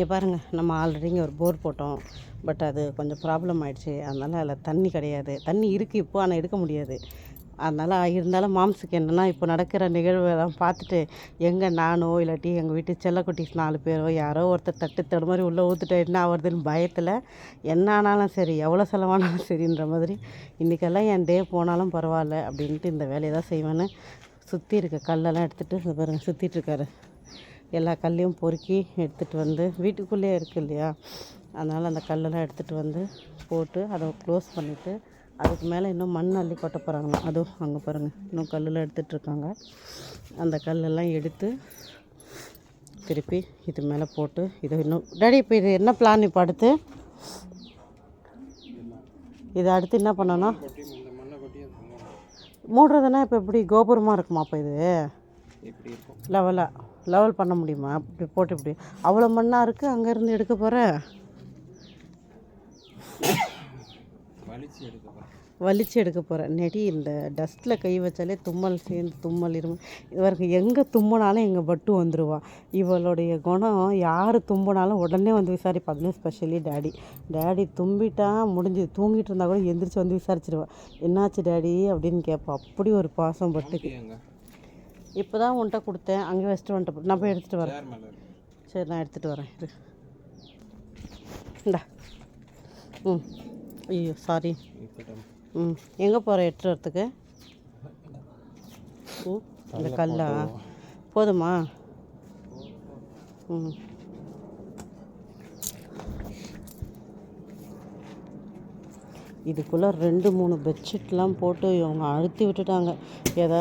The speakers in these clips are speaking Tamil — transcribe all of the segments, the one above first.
இங்கே பாருங்கள், நம்ம ஆல்ரெடி இங்கே ஒரு போர் போட்டோம். பட் அது கொஞ்சம் ப்ராப்ளம் ஆகிடுச்சு. அதனால் அதில் தண்ணி கிடையாது. தண்ணி இருக்குது இப்போ, ஆனால் எடுக்க முடியாது. அதனால் இருந்தாலும் மாம்ஸுக்கு என்னென்னா, இப்போ நடக்கிற நிகழ்வெல்லாம் பார்த்துட்டு எங்கே நானோ இல்லாட்டி எங்கள் வீட்டு செல்லக்குட்டிஸ் 4 பேரோ யாரோ ஒருத்தர் தட்டு மாதிரி உள்ளே ஊற்றுட்டு என்ன ஆகுறதுன்னு பயத்தில் என்ன ஆனாலும் சரி, எவ்வளோ செலவானாலும் சரின்ற மாதிரி இன்றைக்கெல்லாம் என் டே போனாலும் பரவாயில்ல அப்படின்ட்டு இந்த வேலையை தான் செய்வேன்னு சுற்றி இருக்க கல்லெல்லாம் எடுத்துகிட்டு பாருங்கள் சுற்றிட்டுருக்காரு. எல்லா கல்லையும் பொறுக்கி எடுத்துகிட்டு வந்து வீட்டுக்குள்ளேயே இருக்குது இல்லையா, அதனால் அந்த கல்லெல்லாம் எடுத்துகிட்டு வந்து போட்டு அதை க்ளோஸ் பண்ணிவிட்டு அதுக்கு மேலே இன்னும் மண் அள்ளி கொட்ட போகிறாங்களாம். அதுவும் அங்கே பாருங்கள், இன்னும் கல்லெல்லாம் எடுத்துகிட்ருக்காங்க. அந்த கல்லெல்லாம் எடுத்து திருப்பி இது மேலே போட்டு இதை இன்னும் டேடி இப்போ இது என்ன பிளான் இப்போ அடுத்து? இதை அடுத்து என்ன பண்ணணும்? மூடுறதுன்னா இப்போ எப்படி கோபுரமாக இருக்குமா? அப்போ இது லெவல் பண்ண முடியுமா? இப்படி போட்டு இப்படி அவ்வளோ மண்ணாக இருக்குது, அங்கேருந்து எடுக்க போகிறேன். வலிச்சு எடுக்க போகிறேன். நெடி இந்த டஸ்ட்டில் கை வச்சாலே தும்மல் சேர்ந்து தும்மல் இருமல் இவருக்கு எங்கே தும்பினாலும் எங்கள் பட்டு வந்துடுவா. இவளுடைய குணம் யார் தும்பினாலும் உடனே வந்து விசாரிப்பா. அதுலேயும் ஸ்பெஷலி டேடி தும்பிட்டா முடிஞ்சு தூங்கிட்டு இருந்தால் கூட எந்திரிச்சு வந்து விசாரிச்சிடுவா. என்னாச்சு டேடி அப்படின்னு கேட்பா. அப்படி ஒரு பாசம் பட்டுக்கு. இப்போ தான் உன்ட்ட கொடுத்தேன், அங்கே வச்சுட்டு வந்துட்டு நான் போய் எடுத்துகிட்டு வரேன். சரி, நான் எடுத்துகிட்டு வரேன். இது இந்தா. ஐயோ சாரி. எங்கே போகிற எடுத்துகிட்டு வரத்துக்கு? இந்த கல்லா போதுமா? இதுக்குள்ளே 2-3 பெட்ஷீட்லாம் போட்டு இவங்க அழுத்தி விட்டுட்டாங்க. எதோ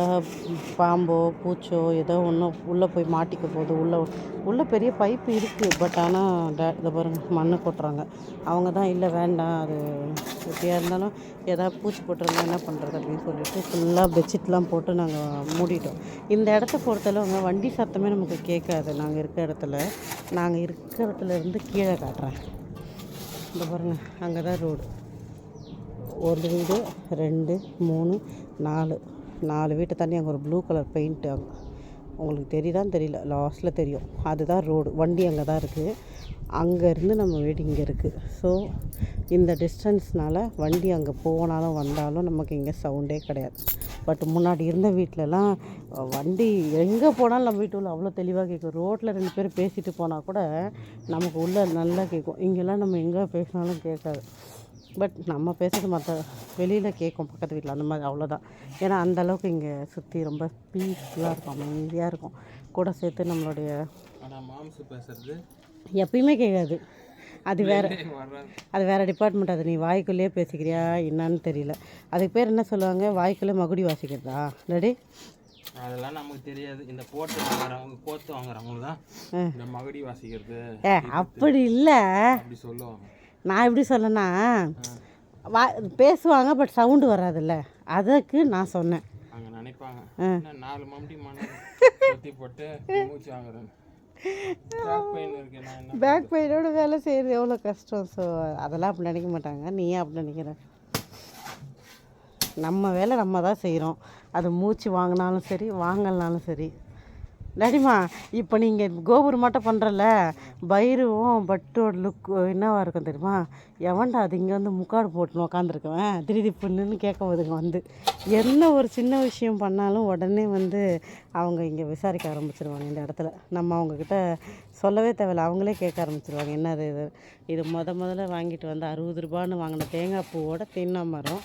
பாம்போ பூச்சோ ஏதோ ஒன்று உள்ளே போய் மாட்டிக்க போகுது. உள்ளே பெரிய பைப்பு இருக்குது. பட் ஆனால் இதை பாருங்கள், மண்ணை கொட்டுறாங்க. அவங்க தான் இல்லை வேண்டாம், அது எப்படியா இருந்தாலும் எதாவது பூச்சி போட்டுருந்தா என்ன பண்ணுறது அப்படின்னு சொல்லிட்டு ஃபுல்லாக பெட்ஷீட்லாம் போட்டு நாங்கள் மூடிட்டோம். இந்த இடத்த பொறுத்தளவுங்க வண்டி சத்தமே நமக்கு கேட்காது. நாங்கள் இருக்கிற இடத்துல இருந்து கீழே காட்டுறேன். இந்த பாருங்கள், அங்கே தான் ரோடு. 1 வீடு 2 3 4 வீட்டை தண்ணி அங்கே ஒரு ப்ளூ கலர் பெயிண்ட்டு. அங்கே உங்களுக்கு தெரியுதான்னு தெரியல, லாஸ்ட்டில் தெரியும். அதுதான் ரோடு. வண்டி அங்கே தான் இருக்குது. அங்கேருந்து நம்ம வீடு இங்கே இருக்குது. ஸோ இந்த டிஸ்டன்ஸ்னால் வண்டி அங்கே போனாலும் வந்தாலும் நமக்கு இங்கே சவுண்டே கிடையாது. பட் முன்னாடி இருந்த வீட்டிலலாம் வண்டி எங்கே போனாலும் நம்ம வீட்டுக்குள்ளே அவ்வளோ தெளிவாக கேட்கும். ரோட்டில் 2 பேர் பேசிட்டு போனால் கூட நமக்கு உள்ளே நல்லா கேட்கும். இங்கெல்லாம் நம்ம எங்கே பேசினாலும் கேட்காது. பட் நம்ம பேசுறது மற்ற வெளியில் கேட்கும், பக்கத்து வீட்டில் அந்த மாதிரி. அவ்வளோதான். ஏன்னா அந்தளவுக்கு இங்கே சுற்றி ரொம்ப பீஸ்ஃபுல்லாக இருக்கும், அமைதியாக இருக்கும். கூட சேர்த்து நம்மளுடைய பேசுறது எப்பயுமே கேட்காது. அது வேறு டிபார்ட்மெண்ட். அது நீ வாய்க்குள்ளேயே பேசிக்கிறியா என்னன்னு தெரியல. அதுக்கு பேர் என்ன சொல்லுவாங்க? வாய்க்குள்ளே மகுடி வாசிக்கிறதா ரெடி? அதெல்லாம் நமக்கு தெரியாது. இந்த போட்டு வாங்குறவங்க கோத்து வாங்குறவங்க தான் இந்த மகுடி வாசிக்கிறது. அப்படி இல்லை, அப்படி சொல்லுவாங்க. நான் எப்படி சொல்லனா, பேசுவாங்க பட் சவுண்டு வராதுல்ல, அதுக்கு நான் சொன்னேன். அங்கே நினைப்பாங்க 4 மம்டி மண்ணை போட்டு மூச்சு வாங்குறேன். பேக் பெயினோட வேலை செய்கிறது எவ்வளோ கஷ்டம். ஸோ அதெல்லாம் அப்படி நினைக்க மாட்டாங்க. நீ ஏன் அப்படி நினைக்கிற? நம்ம வேலை நம்ம தான் செய்கிறோம். அது மூச்சு வாங்கினாலும் சரி வாங்கலனாலும் சரி. நடிமா இப்போ நீங்கள் கோபுரம் மட்டும் பண்ணுறல, பைரவும் பட்டோட லுக் என்னவாக இருக்கும் தெரியுமா? எவன்டா அது இங்கே வந்து முக்காடு போட்டுன்னு உக்காந்துருக்குவேன் திருதி பொண்ணுன்னு கேட்க போதுங்க. வந்து என்ன ஒரு சின்ன விஷயம் பண்ணாலும் உடனே வந்து அவங்க இங்கே விசாரிக்க ஆரம்பிச்சிருவாங்க. இந்த இடத்துல நம்ம அவங்கக்கிட்ட சொல்லவே தேவையில்லை, அவங்களே கேட்க ஆரம்பிச்சிருவாங்க. என்னது இது முதல்ல வாங்கிட்டு வந்து 60 ரூபான்னு வாங்கின தேங்காய் பூவோட தென்னை மரம்.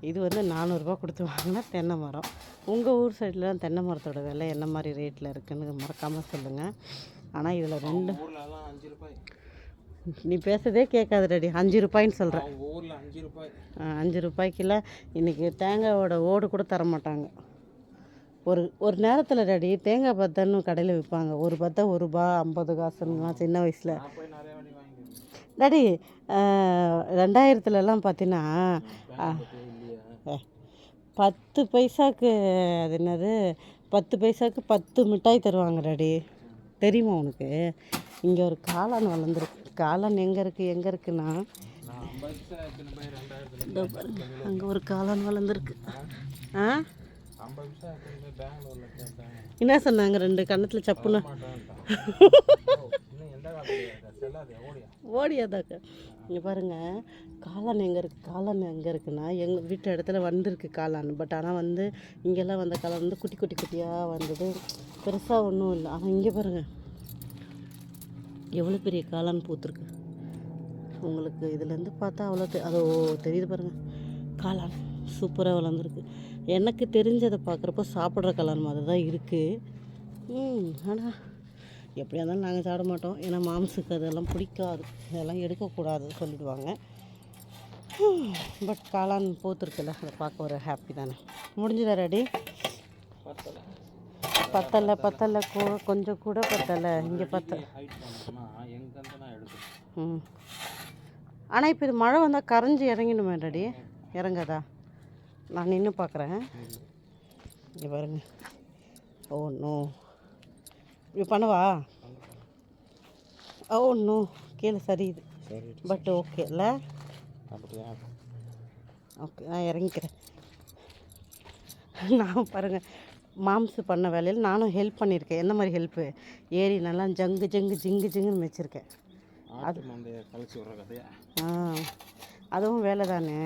இது வந்து 400 ரூபா கொடுத்து வாங்கினா தென்னை மரம். உங்கள் ஊர் சைட்லாம் தென்னை மரத்தோட விலை என்ன மாதிரி ரேட்டில் இருக்குதுன்னு மறக்காமல் சொல்லுங்கள். ஆனால் இதில் 2 நீ பேசுறதே கேட்காது ரெடி. 5 ரூபாய்ன்னு சொல்கிறேன். 5 ரூபாய்க்குள்ள இன்றைக்கி தேங்காயோட ஓடு கூட தர மாட்டாங்க. ஒரு நேரத்தில் ரெடி தேங்காய் பத்தன்னு கடையில் விற்பாங்க. ஒரு பத்தை 1 ரூபா 50 காசுலாம் சின்ன வயசில் டாடி. 2000 பார்த்தீங்கன்னா 10 பைசாவுக்கு அது என்னது 10 பைசாவுக்கு 10 மிட்டாய் தருவாங்க டாடி. தெரியுமா உனக்கு? இங்கே ஒரு காளான் வளர்ந்துருக்கு. காளான் எங்கே இருக்குன்னா அங்கே ஒரு காளான் வளர்ந்துருக்கு. என்ன சொன்னாங்க? 2 கன்னத்தில் சப்புன்னு செல்லாது ஓடியா. ஓடியாதாக்கா. இங்கே பாருங்கள், காளான் எங்கே இருக்குது, காளான் எங்கே இருக்குன்னா எங்கள் வீட்டு இடத்துல வந்திருக்கு காளான். பட் ஆனால் வந்து இங்கெல்லாம் வந்த காளான் வந்து குட்டி குட்டி குட்டியாக வந்தது, பெருசாக ஒன்றும் இல்லை. ஆனால் இங்கே பாருங்கள் எவ்வளோ பெரிய காளான் பூத்துருக்கு. உங்களுக்கு இதுலேருந்து பார்த்தா அவ்வளோ அதோ தெரியுது பாருங்கள், காளான் சூப்பராக வளர்ந்துருக்கு. எனக்கு தெரிஞ்சதை பார்க்குறப்போ சாப்பிட்ற காளான் மாதிரி தான் இருக்குது. ஆனால் எப்படியா இருந்தாலும் நாங்கள் சாப்பிட மாட்டோம், ஏன்னா மாம்சுக்கு அதெல்லாம் பிடிக்காது, அதெல்லாம் எடுக்கக்கூடாது சொல்லிடுவாங்க. பட் காளான் பூத்துருக்குல்ல, அதை பார்க்க ஒரு ஹாப்பி தானே. முடிஞ்சுதா ரெடி? பத்தலை கொஞ்சம் கூட பத்தலை. இங்கே ஹைட் பண்ணோம்னா எங்கேருந்து நான் எடுக்கணும். ஆனால் இப்போ இது மழை வந்தால் கரைஞ்சி இறங்கிடுமே ரெடி? இறங்காதா? நான் நின்று பார்க்குறேன். இங்கே பாருங்க. ஓ நோ, இப்படி பண்ணவா? ஓ நோ, கீழே சரியுது. பட் ஓகே இல்லை? அப்படியா? ஓகே, நான் இறங்கிக்கிறேன். நான் பாருங்கள், மாம்சு பண்ண வேலையில் நானும் ஹெல்ப் பண்ணியிருக்கேன். எந்த மாதிரி ஹெல்ப்பு? ஏறி நல்லா ஜிங்குன்னு வச்சுருக்கேன். அது கழிச்சு விட்ற கதையா? அதுவும் வேலை தானே.